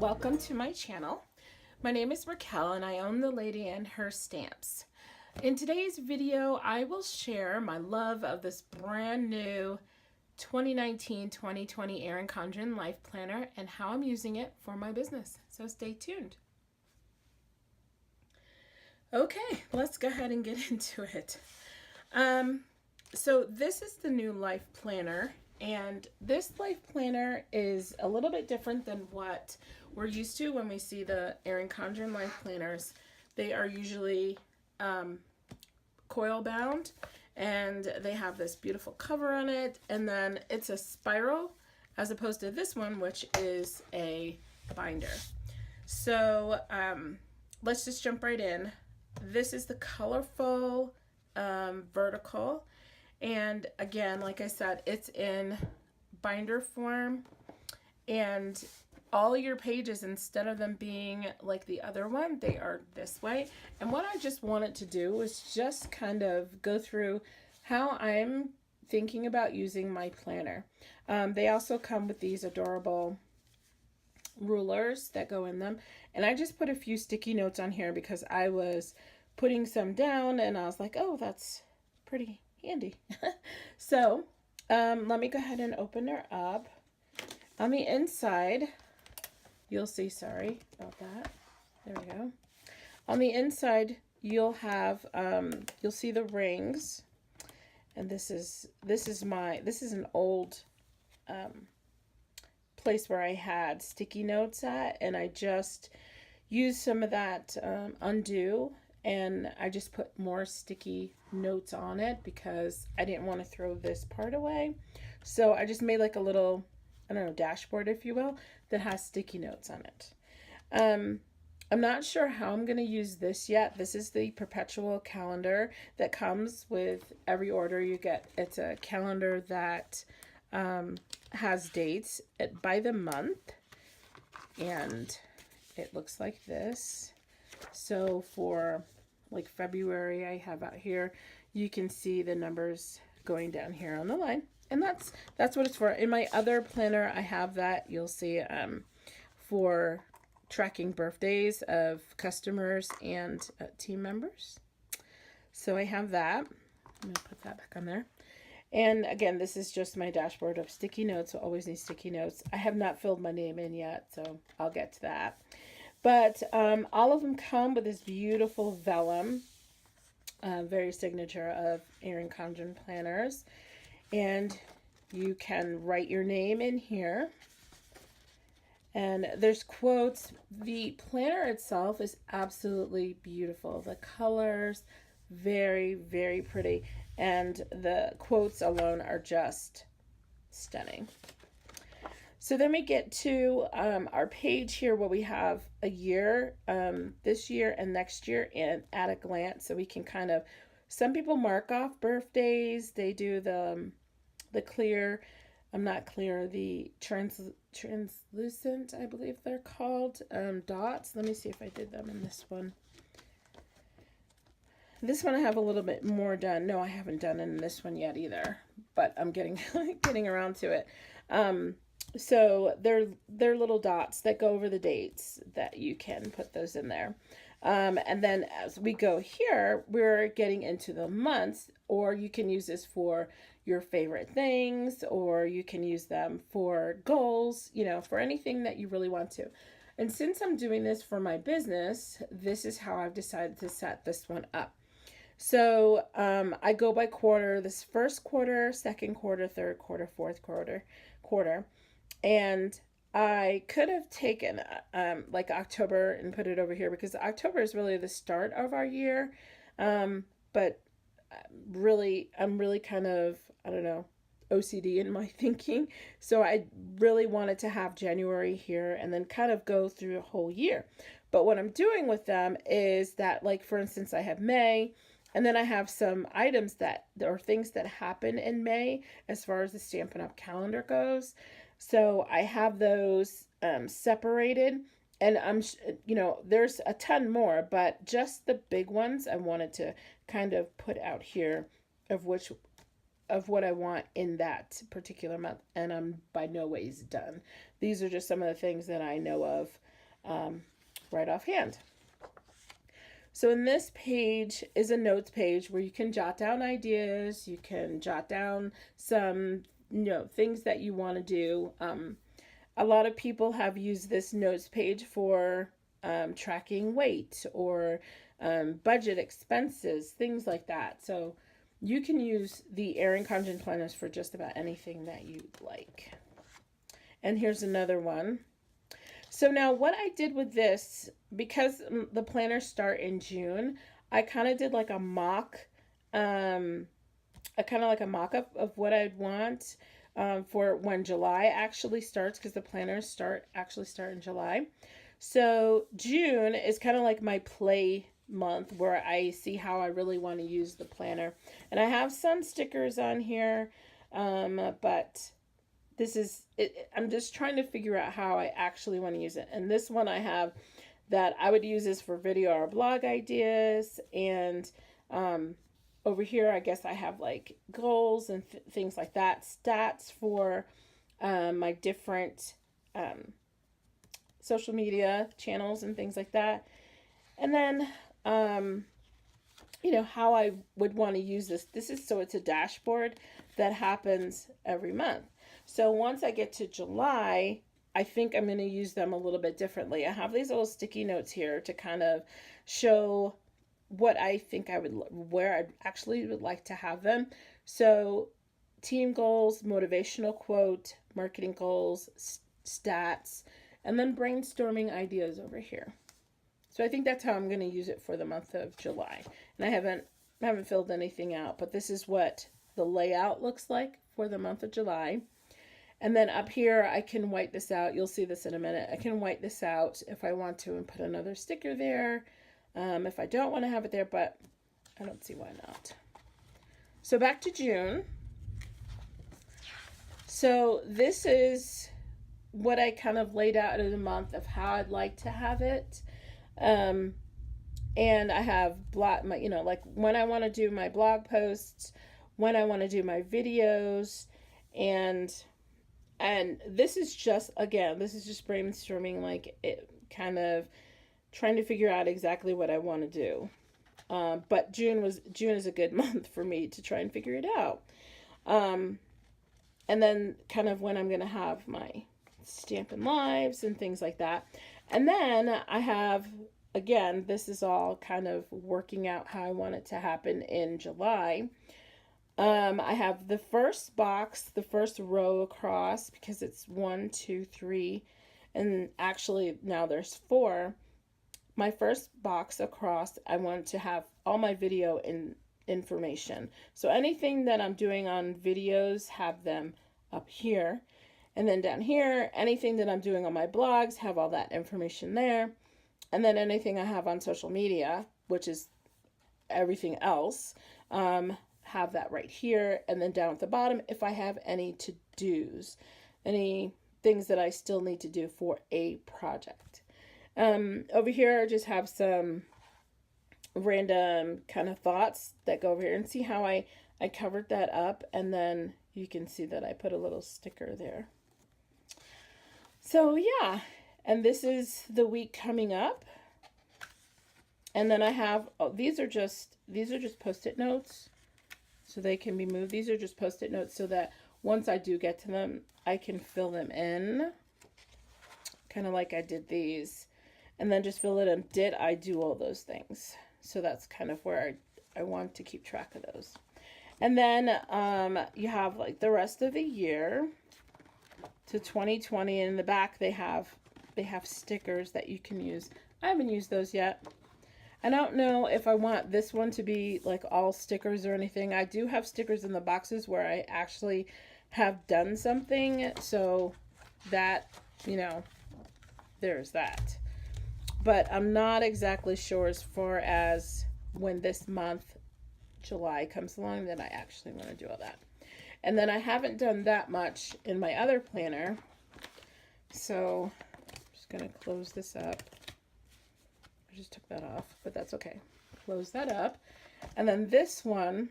welcome to my channel. My name is Raquel and I own The Lady and Her Stamps. In today's video, I will share my love of this brand new 2019-2020 Erin Condren Life Planner and how I'm using it for my business. So stay tuned. Okay, let's go ahead and get into it. So this is the new Life Planner, and this Life Planner is a little bit different than what we're used to when we see the Erin Condren Life Planners. They are usually coil bound, and they have this beautiful cover on it, and then it's a spiral as opposed to this one, which is a binder. So let's just jump right in. This is the colorful vertical, and again, like I said, it's in binder form, and all your pages, instead of them being like the other one, they are this way. And what I just wanted to do was just kind of go through how I'm thinking about using my planner. They also come with these adorable rulers that go in them, and I just put a few sticky notes on here because I was putting some down and I was like, oh, that's pretty handy. So let me go ahead and open her up. On the inside, you'll see, sorry about that, there we go. On the inside, you'll have you'll see the rings, and this is an old place where I had sticky notes at, and I just used some of that undo, and I just put more sticky notes on it because I didn't want to throw this part away. So I just made like a little, I don't know, dashboard, if you will, that has sticky notes on it. I'm not sure how I'm going to use this yet. This is the perpetual calendar that comes with every order you get. It's a calendar that has dates by the month, and it looks like this. So for like February, I have out here, you can see the numbers going down here on the line, and that's what it's for. In my other planner, I have that, you'll see, for tracking birthdays of customers and team members. So I have that. I'm gonna put that back on there. And again, this is just my dashboard of sticky notes, so always need sticky notes. I have not filled my name in yet, so I'll get to that. But all of them come with this beautiful vellum, very signature of Erin Condren planners. And you can write your name in here. And there's quotes. The planner itself is absolutely beautiful. The colors, very, very pretty. And the quotes alone are just stunning. So then we get to our page here where we have a year, this year and next year, and at a glance. So we can kind of, some people mark off birthdays. They do the clear, not clear, the translucent, I believe they're called, dots. Let me see if I did them in this one. This one I have a little bit more done. No, I haven't done in this one yet either, but I'm getting around to it. So they're little dots that go over the dates that you can put those in there. And then as we go here, we're getting into the months, or you can use this for your favorite things, or you can use them for goals, you know, for anything that you really want to. And since I'm doing this for my business, this is how I've decided to set this one up. So I go by quarter, this first quarter, second quarter, third quarter, fourth quarter. And I could have taken like October and put it over here because October is really the start of our year. But really, I'm really kind of, I don't know, OCD in my thinking. So I really wanted to have January here and then kind of go through the whole year. But what I'm doing with them is that, like, for instance, I have May, and then I have some items that, or things that happen in May as far as the Stampin' Up! Calendar goes. So I have those separated, and you know, there's a ton more, but just the big ones I wanted to kind of put out here of what I want in that particular month, and I'm by no ways done. These are just some of the things that I know of right offhand. So in this page is a notes page where you can jot down ideas, you can jot down some, things that you want to do. A lot of people have used this notes page for tracking weight or budget expenses, things like that. So you can use the Erin Condren planners for just about anything that you'd like. And here's another one. So now what I did with this, because the planners start in June, I kind of did like a mock, mock-up of what I'd want for when July actually starts, because the planners actually start in July. So June is kind of like my play month where I see how I really want to use the planner. And I have some stickers on here, but this is it. I'm just trying to figure out how I actually want to use it. And this one I have that I would use this for video or blog ideas. And over here, I guess I have like goals and things like that. Stats for my different social media channels and things like that. And then, how I would want to use this. It's a dashboard that happens every month. So once I get to July, I think I'm going to use them a little bit differently. I have these little sticky notes here to kind of show what I think where I actually would like to have them. So team goals, motivational quote, marketing goals, stats, and then brainstorming ideas over here. So I think that's how I'm going to use it for the month of July. And I haven't filled anything out, but this is what the layout looks like for the month of July. And then up here, I can white this out. You'll see this in a minute. I can white this out if I want to and put another sticker there. If I don't want to have it there, but I don't see why not. So back to June. So this is what I kind of laid out in the month of how I'd like to have it. And I have like when I want to do my blog posts, when I want to do my videos, and this is just brainstorming, like it kind of trying to figure out exactly what I want to do. But June is a good month for me to try and figure it out. And then kind of when I'm going to have my Stampin' Lives and things like that. And then I have, again, this is all kind of working out how I want it to happen in July. I have the first box, the first row across, because it's 1, 2, 3, and actually now there's 4. My first box across, I want to have all my video information. So anything that I'm doing on videos, have them up here. And then down here, anything that I'm doing on my blogs, have all that information there. And then anything I have on social media, which is everything else, have that right here. And then down at the bottom, if I have any to-dos, any things that I still need to do for a project. Over here, I just have some random kind of thoughts that go over here, and see how I covered that up. And then you can see that I put a little sticker there. So yeah, and this is the week coming up. And then I have, these are just Post-it notes, so they can be moved. These are just Post-it notes so that once I do get to them, I can fill them in, kind of like I did these, and then just fill it in. Did I do all those things? So that's kind of where I want to keep track of those. And then you have like the rest of the year to 2020. And in the back, they have stickers that you can use. I haven't used those yet. I don't know if I want this one to be like all stickers or anything. I do have stickers in the boxes where I actually have done something. So that, there's that. But I'm not exactly sure as far as when this month, July, comes along, that I actually want to do all that. And then I haven't done that much in my other planner. So I'm just going to close this up. I just took that off, but that's okay. Close that up. And then this one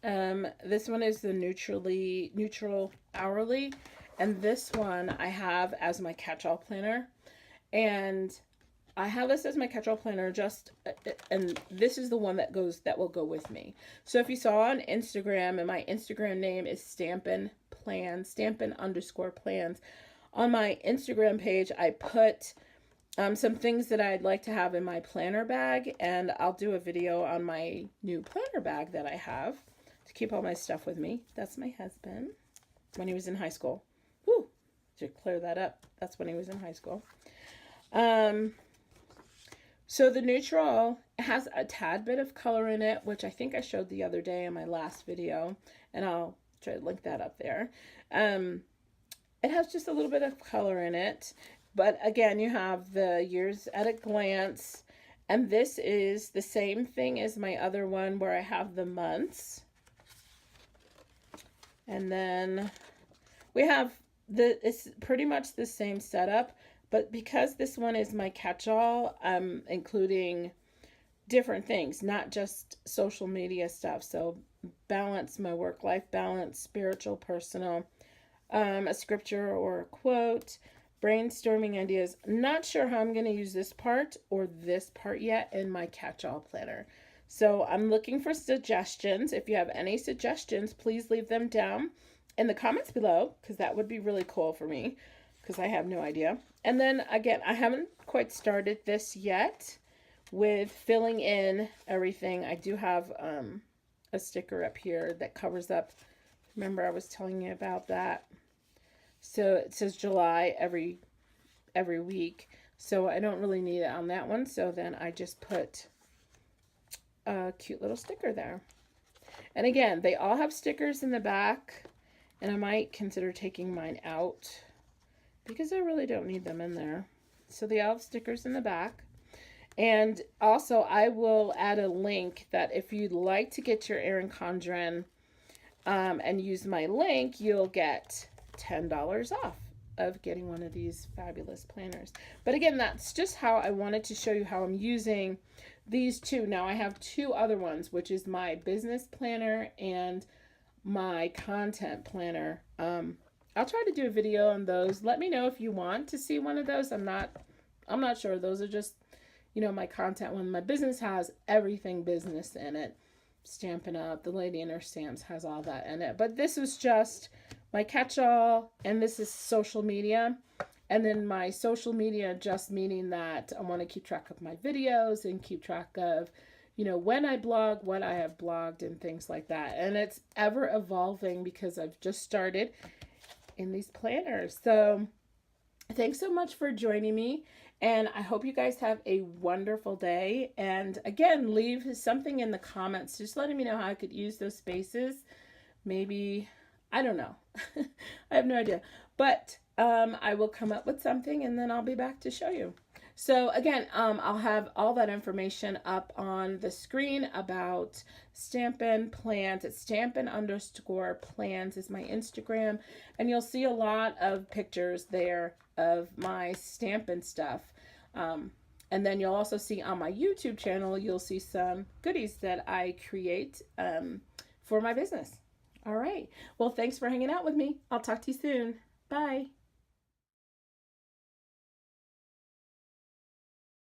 is the neutral hourly. And this one I have as my catch-all planner. And I have this as my catch-all planner, and this is the one that will go with me. So if you saw on Instagram, and my Instagram name is Stampin' Plans, Stampin_Plans. On my Instagram page, I put some things that I'd like to have in my planner bag, and I'll do a video on my new planner bag that I have to keep all my stuff with me. That's my husband when he was in high school. Whew, to clear that up. That's when he was in high school. So the neutral has a tad bit of color in it, which I think I showed the other day in my last video, and I'll try to link that up there. It has just a little bit of color in it, but again, you have the years at a glance, and this is the same thing as my other one where I have the months. And then we have it's pretty much the same setup. But because this one is my catch-all, I'm including different things, not just social media stuff. So balance, my work-life balance, spiritual, personal, a scripture or a quote, brainstorming ideas. Not sure how I'm going to use this part or this part yet in my catch-all planner. So I'm looking for suggestions. If you have any suggestions, please leave them down in the comments below, because that would be really cool for me, because I have no idea. And then again, I haven't quite started this yet with filling in everything. I do have a sticker up here that covers up. Remember, I was telling you about that. So it says July every week. So I don't really need it on that one. So then I just put a cute little sticker there. And again, they all have stickers in the back. And I might consider taking mine out, because I really don't need them in there. So they all have stickers in the back. And also I will add a link that if you'd like to get your Erin Condren and use my link, you'll get $10 off of getting one of these fabulous planners. But again, that's just how I wanted to show you how I'm using these two. Now I have two other ones, which is my business planner and my content planner. I'll try to do a video on those. Let me know if you want to see one of those. I'm not sure. Those are just, you know, my content one. My business has everything business in it. Stampin' Up, the Lady in Her Stamps has all that in it. But this was just my catch-all, and this is social media. And then my social media, just meaning that I want to keep track of my videos and keep track of, you know, when I blog, what I have blogged, and things like that. And it's ever evolving because I've just started in these planners. So thanks so much for joining me, and I hope you guys have a wonderful day. And again, leave something in the comments, just letting me know how I could use those spaces. Maybe, I don't know. I have no idea, but I will come up with something, and then I'll be back to show you. So again, I'll have all that information up on the screen about Stampin' Plans. It's Stampin_Plans is my Instagram. And you'll see a lot of pictures there of my Stampin' stuff. And then you'll also see on my YouTube channel, you'll see some goodies that I create for my business. All right. Well, thanks for hanging out with me. I'll talk to you soon. Bye.